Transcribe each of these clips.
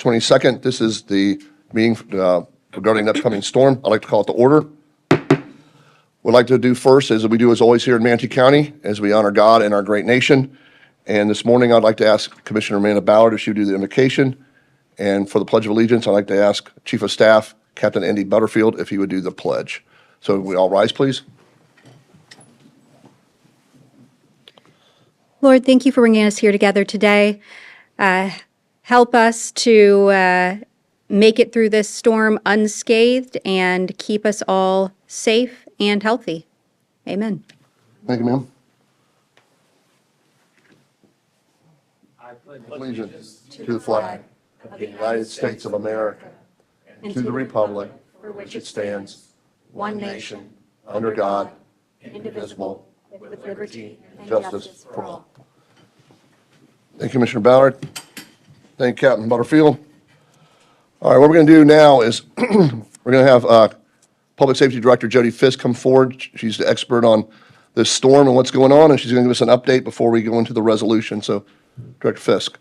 22nd. This is the meeting regarding the upcoming storm. I'd like to call it to order. What I'd like to do first, as we do as always here in Manatee County, as we honor God and our great nation. And this morning, I'd like to ask Commissioner Amanda Ballard if she would do the invocation. And for the Pledge of Allegiance, I'd like to ask Chief of Staff, Captain Andy Butterfield, if he would do the pledge. So we all rise, please. Lord, thank you for bringing us here together today. Help us to make it through this storm unscathed and keep us all safe and healthy. Amen. Thank you, ma'am. I pledge allegiance to the flag of the United States of America and to the republic for which it stands, one nation, under God, indivisible, with liberty and justice for all. Thank you, Commissioner Ballard. Thank you, Captain Butterfield. All right, what we're going to do now is we're going to have Public Safety Director Jody Fisk come forward. She's the expert on this storm and what's going on, and she's going to give us an update before we go into the resolution. So, Director Fisk.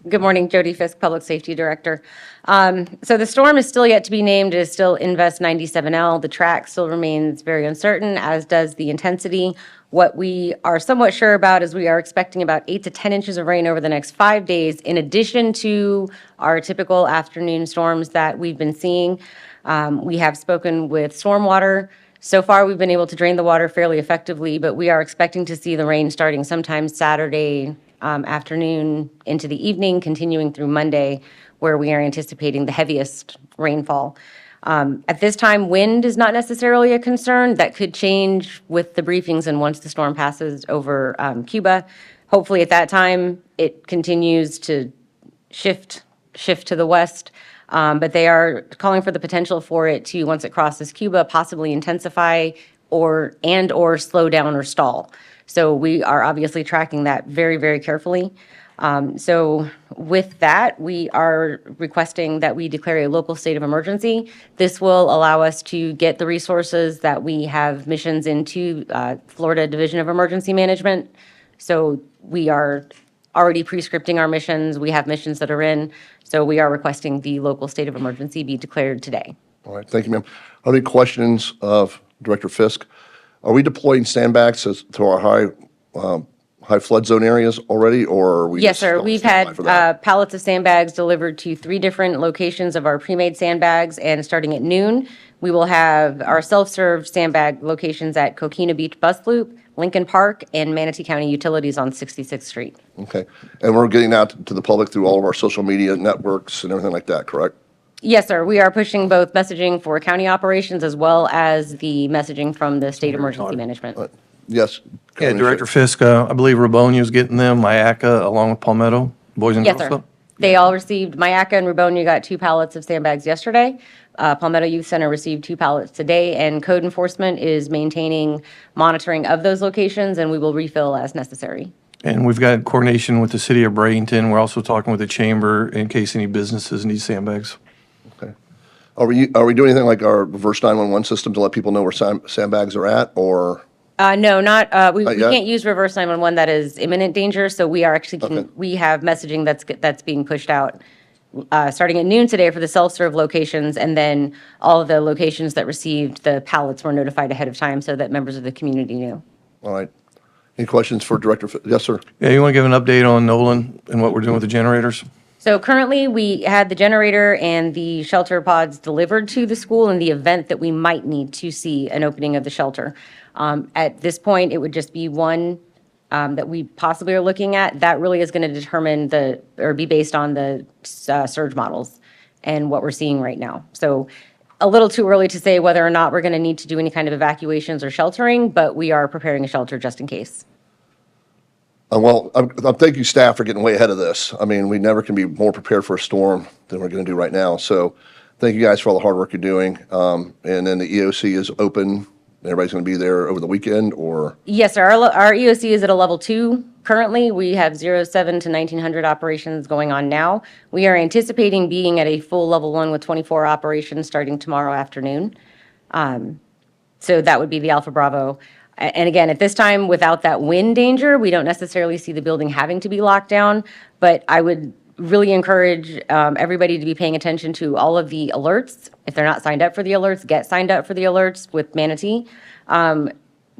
Good morning, Jody Fisk, Public Safety Director. So the storm is still yet to be named. It is still Invest 97L. The track still remains very uncertain, as does the intensity. What we are somewhat sure about is we are expecting about 8 to 10 inches of rain over the next 5 days, in addition to our typical afternoon storms that we've been seeing. We have spoken with Stormwater. So far, we've been able to drain the water fairly effectively, but we are expecting to see the rain starting sometime Saturday afternoon into the evening, continuing through Monday, where we are anticipating the heaviest rainfall. At this time, wind is not necessarily a concern. That could change with the briefings and once the storm passes over Cuba. Hopefully at that time, it continues to shift to the west. But they are calling for the potential for it to, once it crosses Cuba, possibly intensify or slow down or stall. So we are obviously tracking that very, very carefully. So with that, we are requesting that we declare a local state of emergency. This will allow us to get the resources that we have missions into Florida Division of Emergency Management. So we are already pre-scripting our missions. We have missions that are in. So we are requesting the local state of emergency be declared today. All right, thank you, ma'am. Are there any questions of Director Fisk? Are we deploying sandbags to our high flood zone areas already, or are we? Yes, just sir. on We've standby had for that? pallets of sandbags delivered to 3 different locations of our pre-made sandbags, and starting at noon, we will have our self-serve sandbag locations at Coquina Beach Bus Loop, Lincoln Park, and Manatee County Utilities on 66th Street. Okay, and we're getting out to the public through all of our social media networks and everything like that, correct? Yes, sir. We are pushing both messaging for county operations as well as the messaging from the State Emergency Management. Yes. Yeah, Director Fisk, I believe Rabonia's getting them, Myaka, along with Palmetto, Boys and Yes, Girls sir. Club. They all received, Myaka and Rubonia got 2 pallets of sandbags yesterday. Palmetto Youth Center received 2 pallets today, and code enforcement is maintaining monitoring of those locations, and we will refill as necessary. And we've got coordination with the city of Bradenton. We're also talking with the chamber in case any businesses need sandbags. Okay. Are we doing anything like our reverse 911 system to let people know where sandbags are at, or? No, not, we yet? can't use reverse 911 that is imminent danger, so we are actually, Okay. we have messaging that's being pushed out starting at noon today for the self-serve locations, and then all of the locations that received the pallets were notified ahead of time so that members of the community knew. All right. Any questions for Director? Yes, sir. Yeah, you want to give an update on Nolan and what we're doing with the generators? So currently, we had the generator and the shelter pods delivered to the school in the event that we might need to see an opening of the shelter. At this point, it would just be one that we possibly are looking at. That really is going to determine or be based on the surge models and what we're seeing right now. So a little too early to say whether or not we're going to need to do any kind of evacuations or sheltering, but we are preparing a shelter just in case. Well, I thank you, staff, for getting way ahead of this. I mean, we never can be more prepared for a storm than we're going to do right now. So thank you guys for all the hard work you're doing. And then the EOC is open. Everybody's going to be there over the weekend, or? Yes, sir. Our EOC is at a level 2 currently. We have 07 to 1900 operations going on now. We are anticipating being at a full level 1 with 24 operations starting tomorrow afternoon. So that would be the Alpha Bravo. And again, at this time, without that wind danger, we don't necessarily see the building having to be locked down. But I would really encourage everybody to be paying attention to all of the alerts. If they're not signed up for the alerts, get signed up for the alerts with Manatee.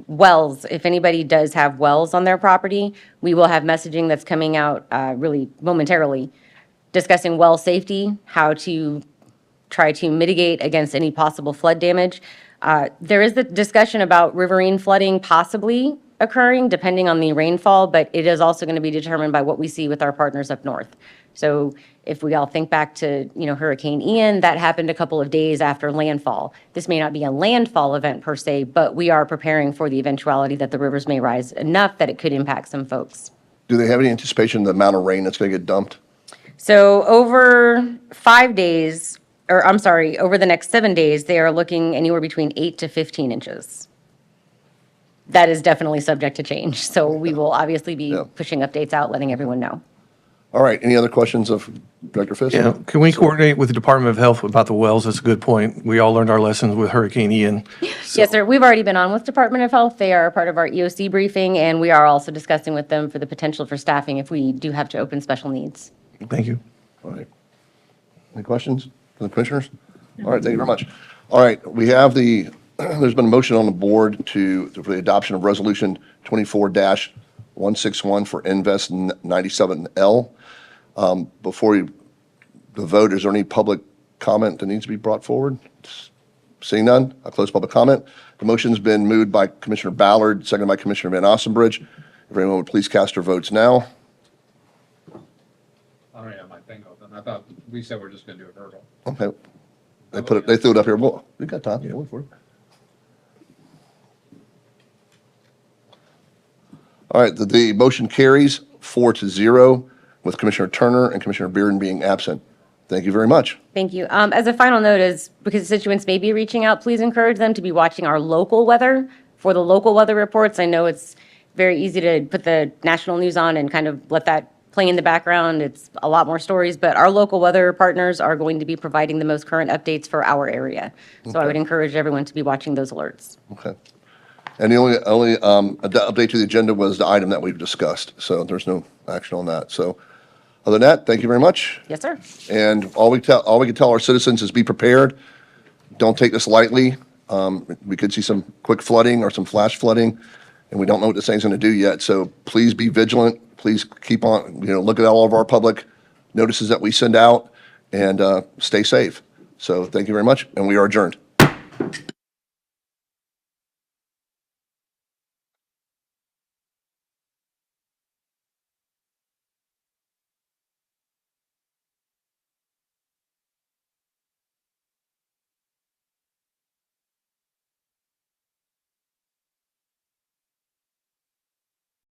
Wells, if anybody does have wells on their property, we will have messaging that's coming out really momentarily discussing well safety, how to try to mitigate against any possible flood damage. There is the discussion about riverine flooding possibly occurring depending on the rainfall, but it is also going to be determined by what we see with our partners up north. So if we all think back to, Hurricane Ian, that happened a couple of days after landfall. This may not be a landfall event per se, but we are preparing for the eventuality that the rivers may rise enough that it could impact some folks. Do they have any anticipation of the amount of rain that's going to get dumped? So over 5 days, or I'm sorry, over the next 7 days, they are looking anywhere between 8 to 15 inches. That is definitely subject to change. So we will obviously be Yeah. pushing updates out, letting everyone know. All right, any other questions of Director Fisk? Yeah, can we coordinate with the Department of Health about the wells? That's a good point. We all learned our lessons with Hurricane Ian. Yes, sir. We've already been on with Department of Health. They are a part of our EOC briefing, and we are also discussing with them for the potential for staffing if we do have to open special needs. Thank you. All right. Any questions from the commissioners? All right, thank you very much. All right, we have there's been a motion on the board for the adoption of Resolution 24-161 for Invest 97L. Before the vote, is there any public comment that needs to be brought forward? Seeing none, I'll close public comment. The motion's been moved by Commissioner Ballard, seconded by Commissioner Van Ossenbridge. If anyone would please cast their votes now. I don't have my thing open. I thought we said we're just gonna do a verbal. Okay. They threw it up here. Well, we got time. Yeah, wait for it. All right, the motion carries 4-0 with Commissioner Turner and Commissioner Bearden being absent. Thank you very much. Thank you. As a final note, because constituents may be reaching out, please encourage them to be watching our local weather. For the local weather reports, I know it's very easy to put the national news on and kind of let that play in the background. It's a lot more stories, but our local weather partners are going to be providing the most current updates for our area. So I would encourage everyone to be watching those alerts. Okay. And the only update to the agenda was the item that we've discussed, so there's no action on that. So other than that, thank you very much. Yes, sir. And all we can tell our citizens is be prepared. Don't take this lightly. We could see some quick flooding or some flash flooding, and we don't know what this thing's going to do yet. So please be vigilant. Please keep on, look at all of our public notices that we send out, and stay safe. So thank you very much, and we are adjourned.